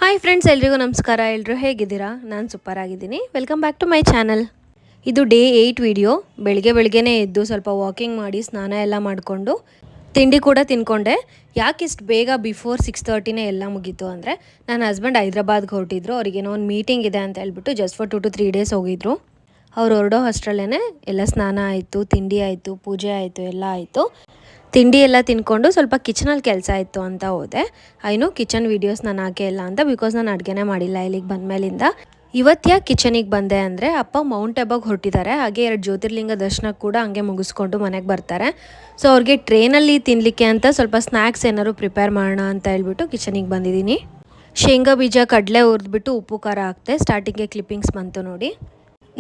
Hi friends, ಎಲ್ರಿಗೂ ನಮಸ್ಕಾರ. ಎಲ್ಲರೂ ಹೇಗಿದ್ದೀರಾ? ನಾನು ಸೂಪರ್ ಆಗಿದ್ದೀನಿ. Welcome back to my channel. ಇದು ಡೇ 8 ವಿಡಿಯೋ. ಬೆಳಗ್ಗೆನೇ ಎದ್ದು ಸ್ವಲ್ಪ ವಾಕಿಂಗ್ ಮಾಡಿ ಸ್ನಾನ ಎಲ್ಲ ಮಾಡಿಕೊಂಡು ತಿಂಡಿ ಕೂಡ ತಿನ್ಕೊಂಡೆ. ಯಾಕಿಷ್ಟು ಬೇಗ ಬಿಫೋರ್ 6:30ನೇ ಎಲ್ಲ ಮುಗೀತು ಅಂದರೆ ನನ್ನ ಹಸ್ಬೆಂಡ್ ಹೈದ್ರಾಬಾದ್ಗೆ ಹೊರಟಿದ್ರು. ಅವ್ರಿಗೇನೋ ಒಂದು ಮೀಟಿಂಗ್ ಇದೆ ಅಂತ ಹೇಳ್ಬಿಟ್ಟು ಜಸ್ಟ್ ಫಾರ್ 2 to 3 ಡೇಸ್ ಹೋಗಿದ್ರು. ಅವ್ರು ಹೊರಡೋ ಅಷ್ಟರಲ್ಲೇ ಎಲ್ಲ ಸ್ನಾನ ಆಯಿತು, ತಿಂಡಿ ಆಯಿತು, ಪೂಜೆ ಆಯಿತು, ಎಲ್ಲ ಆಯಿತು. ತಿಂಡಿ ಎಲ್ಲ ತಿನ್ಕೊಂಡು ಸ್ವಲ್ಪ ಕಿಚನಲ್ಲಿ ಕೆಲಸ ಇತ್ತು ಅಂತ ಹೋದೆ. ಐನು ಕಿಚನ್ ವೀಡಿಯೋಸ್ ನಾನು ಹಾಕೇ ಇಲ್ಲ ಅಂತ, ಬಿಕಾಸ್ ನಾನು ಅಡುಗೆನೇ ಮಾಡಿಲ್ಲ ಇಲ್ಲಿಗೆ ಬಂದಮೇಲಿಂದ. ಇವತ್ತು ಯಾಕೆ ಕಿಚನಿಗೆ ಬಂದೆ ಅಂದರೆ ಅಪ್ಪ ಮೌಂಟ್ ಅಬಾಗೆ ಹೊರಟಿದ್ದಾರೆ. ಹಾಗೆ 2 ಜ್ಯೋತಿರ್ಲಿಂಗ ದರ್ಶನ ಕೂಡ ಹಂಗೆ ಮುಗಿಸ್ಕೊಂಡು ಮನೆಗೆ ಬರ್ತಾರೆ. ಸೊ ಅವ್ರಿಗೆ ಟ್ರೈನಲ್ಲಿ ತಿನ್ನಲಿಕ್ಕೆ ಅಂತ ಸ್ವಲ್ಪ ಸ್ನ್ಯಾಕ್ಸ್ ಏನಾದ್ರು ಪ್ರಿಪೇರ್ ಮಾಡೋಣ ಅಂತ ಹೇಳ್ಬಿಟ್ಟು ಕಿಚನಿಗೆ ಬಂದಿದ್ದೀನಿ. ಶೇಂಗಾ ಬೀಜ, ಕಡಲೆ ಹುರಿದ್ಬಿಟ್ಟು ಉಪ್ಪು ಖಾರ ಹಾಕ್ತೆ. ಸ್ಟಾರ್ಟಿಂಗ್ಗೆ ಕ್ಲಿಪ್ಪಿಂಗ್ಸ್ ಬಂತು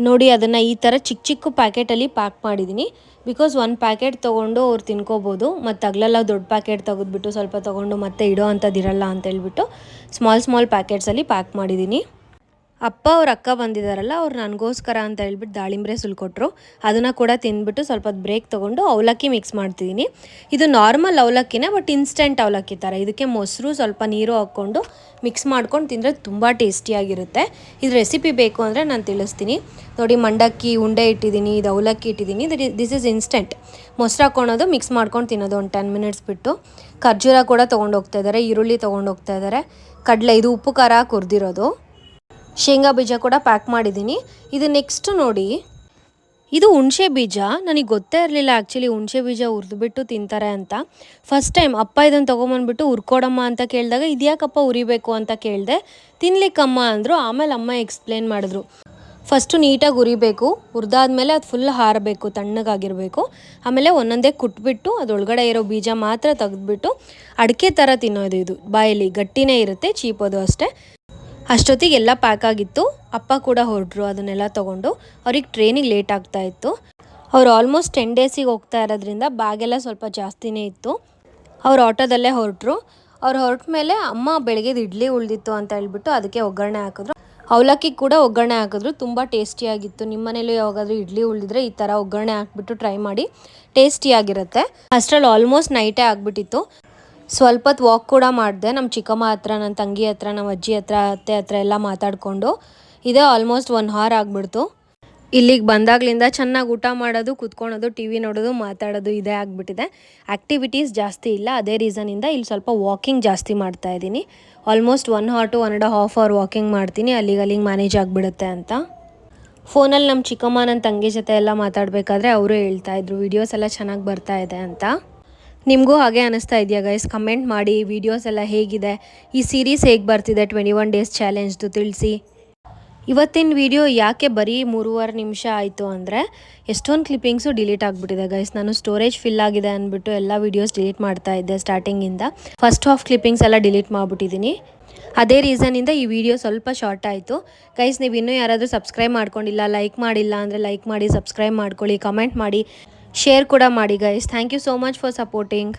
ನೋಡಿ ಅದನ್ನು ಈ ಥರ ಚಿಕ್ಕ ಚಿಕ್ಕ ಪ್ಯಾಕೆಟಲ್ಲಿ ಪ್ಯಾಕ್ ಮಾಡಿದ್ದೀನಿ. ಬಿಕಾಸ್ ಒಂದು ಪ್ಯಾಕೆಟ್ ತೊಗೊಂಡು ಅವ್ರು ತಿನ್ಕೋಬೋದು, ಮತ್ತು ಅಗಲೆಲ್ಲ ದೊಡ್ಡ ಪ್ಯಾಕೆಟ್ ತೆಗೆದ್ಬಿಟ್ಟು ಸ್ವಲ್ಪ ತೊಗೊಂಡು ಮತ್ತೆ ಇಡೋ ಅಂಥದ್ದಿರಲ್ಲ ಅಂತ ಹೇಳ್ಬಿಟ್ಟು ಸ್ಮಾಲ್ ಪ್ಯಾಕೆಟ್ಸಲ್ಲಿ ಪ್ಯಾಕ್ ಮಾಡಿದ್ದೀನಿ. ಅಪ್ಪ ಅವ್ರ ಅಕ್ಕ ಬಂದಿದ್ದಾರಲ್ಲ, ಅವ್ರು ನನಗೋಸ್ಕರ ಅಂತ ಹೇಳ್ಬಿಟ್ಟು ದಾಳಿಂಬ್ರೆ ಸುಲ್ಕೊಟ್ರು. ಅದನ್ನು ಕೂಡ ತಿಂದ್ಬಿಟ್ಟು ಸ್ವಲ್ಪ ಹೊತ್ತು ಬ್ರೇಕ್ ತೊಗೊಂಡು ಅವಲಕ್ಕಿ ಮಿಕ್ಸ್ ಮಾಡ್ತಿದ್ದೀನಿ. ಇದು ನಾರ್ಮಲ್ ಅವಲಕ್ಕಿನೇ, ಬಟ್ ಇನ್ಸ್ಟೆಂಟ್ ಅವಲಕ್ಕಿ ಥರ. ಇದಕ್ಕೆ ಮೊಸರು ಸ್ವಲ್ಪ ನೀರು ಹಾಕ್ಕೊಂಡು ಮಿಕ್ಸ್ ಮಾಡ್ಕೊಂಡು ತಿಂದರೆ ತುಂಬ ಟೇಸ್ಟಿಯಾಗಿರುತ್ತೆ. ಇದು ರೆಸಿಪಿ ಬೇಕು ಅಂದರೆ ನಾನು ತಿಳಿಸ್ತೀನಿ. ನೋಡಿ, ಮಂಡಕ್ಕಿ ಉಂಡೆ ಇಟ್ಟಿದ್ದೀನಿ, ಇದು ಅವಲಕ್ಕಿ ಇಟ್ಟಿದ್ದೀನಿ. This is instant. ಮೊಸರು ಹಾಕ್ಕೊಳೋದು, ಮಿಕ್ಸ್ ಮಾಡ್ಕೊಂಡು ತಿನ್ನೋದು ಒಂದು 10 ಮಿನಿಟ್ಸ್ ಬಿಟ್ಟು. ಖರ್ಜೂರ ಕೂಡ ತೊಗೊಂಡು ಹೋಗ್ತಾ ಇದ್ದಾರೆ, ಈರುಳ್ಳಿ ತೊಗೊಂಡು ಹೋಗ್ತಾ ಇದ್ದಾರೆ, ಕಡಲೆ ಇದು ಉಪ್ಪು ಖಾರ ಹಾಕಿ ಹುರಿದಿರೋದು, ಶೇಂಗಾ ಬೀಜ ಕೂಡ ಪ್ಯಾಕ್ ಮಾಡಿದ್ದೀನಿ. ಇದು ನೆಕ್ಸ್ಟ್ ನೋಡಿ, ಇದು ಹುಣಸೆ ಬೀಜ. ನನಗೆ ಗೊತ್ತೇ ಇರಲಿಲ್ಲ ಆ್ಯಕ್ಚುಲಿ ಹುಣಸೆ ಬೀಜ ಹುರಿದ್ಬಿಟ್ಟು ತಿಂತಾರೆ ಅಂತ. ಫಸ್ಟ್ ಟೈಮ್ ಅಪ್ಪ ಇದನ್ನು ತೊಗೊಂಬಂದ್ಬಿಟ್ಟು ಹುರ್ಕೊಡಮ್ಮ ಅಂತ ಕೇಳಿದಾಗ ಇದ್ಯಾಕಪ್ಪ ಹುರಿಬೇಕು ಅಂತ ಕೇಳಿದೆ. ತಿನ್ಲಿಕ್ಕಮ್ಮ ಅಂದರು. ಆಮೇಲೆ ಅಮ್ಮ ಎಕ್ಸ್ಪ್ಲೇನ್ ಮಾಡಿದ್ರು, ಫಸ್ಟು ನೀಟಾಗಿ ಹುರಿಬೇಕು, ಹುರಿದಾದ್ಮೇಲೆ ಅದು ಫುಲ್ ಹಾರಬೇಕು, ತಣ್ಣಗಾಗಿರಬೇಕು. ಆಮೇಲೆ ಒಂದೊಂದೇ ಕುಟ್ಬಿಟ್ಟು ಅದರೊಳಗಡೆ ಇರೋ ಬೀಜ ಮಾತ್ರ ತೆಗೆದ್ಬಿಟ್ಟು ಅಡಿಕೆ ಥರ ತಿನ್ನೋದು. ಇದು ಬಾಯಲ್ಲಿ ಗಟ್ಟಿನೇ ಇರುತ್ತೆ, ಚೀಪೋದು ಅಷ್ಟೇ. ಅಷ್ಟೊತ್ತಿಗೆ ಎಲ್ಲ ಪ್ಯಾಕ್ ಆಗಿತ್ತು. ಅಪ್ಪ ಕೂಡ ಹೊರಟ್ರು ಅದನ್ನೆಲ್ಲ ತೊಗೊಂಡು. ಅವ್ರಿಗೆ ಟ್ರೈನಿಗೆ ಲೇಟ್ ಆಗ್ತಾಯಿತ್ತು. ಅವ್ರು ಆಲ್ಮೋಸ್ಟ್ 10 ಡೇಸಿಗೆ ಹೋಗ್ತಾ ಇರೋದ್ರಿಂದ ಬ್ಯಾಗೆಲ್ಲ ಸ್ವಲ್ಪ ಜಾಸ್ತಿನೇ ಇತ್ತು. ಅವ್ರು ಆಟೋದಲ್ಲೇ ಹೊರಟ್ರು. ಅವ್ರು ಹೊರಟ ಮೇಲೆ ಅಮ್ಮ ಬೆಳಗ್ಗೆದು ಇಡ್ಲಿ ಉಳಿದಿತ್ತು ಅಂತ ಹೇಳ್ಬಿಟ್ಟು ಅದಕ್ಕೆ ಒಗ್ಗರಣೆ ಹಾಕಿದ್ರು. ಅವಲಕ್ಕಿ ಕೂಡ ಒಗ್ಗರಣೆ ಹಾಕಿದ್ರು, ತುಂಬ ಟೇಸ್ಟಿಯಾಗಿತ್ತು. ನಿಮ್ಮ ಮನೇಲಿ ಯಾವಾಗಾದರೂ ಇಡ್ಲಿ ಉಳಿದಿದ್ರೆ ಈ ಥರ ಒಗ್ಗರಣೆ ಹಾಕ್ಬಿಟ್ಟು ಟ್ರೈ ಮಾಡಿ, ಟೇಸ್ಟಿಯಾಗಿರುತ್ತೆ. ಅಷ್ಟರಲ್ಲಿ ಆಲ್ಮೋಸ್ಟ್ ನೈಟೇ ಆಗಿಬಿಟ್ಟಿತ್ತು. ಸ್ವಲ್ಪ ಹೊತ್ತು ವಾಕ್ ಕೂಡ ಮಾಡಿದೆ, ನಮ್ಮ ಚಿಕ್ಕಮ್ಮ ಹತ್ರ, ನನ್ನ ತಂಗಿ ಹತ್ರ, ನಮ್ಮ ಅಜ್ಜಿ ಹತ್ರ, ಅತ್ತೆ ಹತ್ರ ಎಲ್ಲ ಮಾತಾಡಿಕೊಂಡು. ಇದೇ ಆಲ್ಮೋಸ್ಟ್ 1 hour ಆಗಿಬಿಡ್ತು. ಇಲ್ಲಿಗೆ ಬಂದಾಗಲಿಂದ ಚೆನ್ನಾಗಿ ಊಟ ಮಾಡೋದು, ಕುತ್ಕೊಳೋದು, ಟಿ ವಿ ನೋಡೋದು, ಮಾತಾಡೋದು ಇದೇ ಆಗಿಬಿಟ್ಟಿದೆ. ಆ್ಯಕ್ಟಿವಿಟೀಸ್ ಜಾಸ್ತಿ ಇಲ್ಲ. ಅದೇ ರೀಸನಿಂದ ಇಲ್ಲಿ ಸ್ವಲ್ಪ ವಾಕಿಂಗ್ ಜಾಸ್ತಿ ಮಾಡ್ತಾಯಿದ್ದೀನಿ. Almost 1 hour to 1.5 hour walking ಮಾಡ್ತೀನಿ, ಅಲ್ಲಿಗೆ ಮ್ಯಾನೇಜ್ ಆಗಿಬಿಡುತ್ತೆ ಅಂತ. ಫೋನಲ್ಲಿ ನಮ್ಮ ಚಿಕ್ಕಮ್ಮ, ನನ್ನ ತಂಗಿ ಜೊತೆ ಎಲ್ಲ ಮಾತಾಡಬೇಕಾದ್ರೆ ಅವರು ಹೇಳ್ತಾಯಿದ್ರು ವೀಡಿಯೋಸ್ ಎಲ್ಲ ಚೆನ್ನಾಗಿ ಬರ್ತಾ ಇದೆ ಅಂತ. ನಿಮಗೂ ಹಾಗೆ ಅನ್ನಿಸ್ತಾ ಇದೆಯಾ ಗೈಸ್? ಕಮೆಂಟ್ ಮಾಡಿ. ವೀಡಿಯೋಸ್ ಎಲ್ಲ ಹೇಗಿದೆ, ಈ ಸೀರೀಸ್ ಹೇಗೆ ಬರ್ತಿದೆ 21 ಡೇಸ್ ಚಾಲೆಂಜ್ದು ತಿಳಿಸಿ. ಇವತ್ತಿನ ವಿಡಿಯೋ ಯಾಕೆ ಬರೀ 3.5 ನಿಮಿಷ ಆಯಿತು ಅಂದರೆ ಎಷ್ಟೊಂದು ಕ್ಲಿಪ್ಪಿಂಗ್ಸು ಡಿಲೀಟ್ ಆಗಿಬಿಟ್ಟಿದೆ ಗೈಸ್. ನಾನು ಸ್ಟೋರೇಜ್ ಫಿಲ್ ಆಗಿದೆ ಅಂದ್ಬಿಟ್ಟು ಎಲ್ಲ ವೀಡಿಯೋಸ್ ಡಿಲೀಟ್ ಮಾಡ್ತಾ ಇದ್ದೆ ಸ್ಟಾರ್ಟಿಂಗಿಂದ. ಫಸ್ಟ್ ಹಾಫ್ ಕ್ಲಿಪ್ಪಿಂಗ್ಸ್ ಎಲ್ಲ ಡಿಲೀಟ್ ಮಾಡಿಬಿಟ್ಟಿದ್ದೀನಿ. ಅದೇ ರೀಸನಿಂದ ಈ ವಿಡಿಯೋ ಸ್ವಲ್ಪ ಶಾರ್ಟ್ ಆಯಿತು. ಗೈಸ್, ನೀವು ಇನ್ನೂ ಯಾರಾದರೂ ಸಬ್ಸ್ಕ್ರೈಬ್ ಮಾಡ್ಕೊಂಡಿಲ್ಲ, ಲೈಕ್ ಮಾಡಿಲ್ಲ ಅಂದರೆ ಲೈಕ್ ಮಾಡಿ, ಸಬ್ಸ್ಕ್ರೈಬ್ ಮಾಡ್ಕೊಳ್ಳಿ, ಕಮೆಂಟ್ ಮಾಡಿ, ಶೇರ್ ಕೂಡ ಮಾಡಿ guys. Thank you so much for supporting.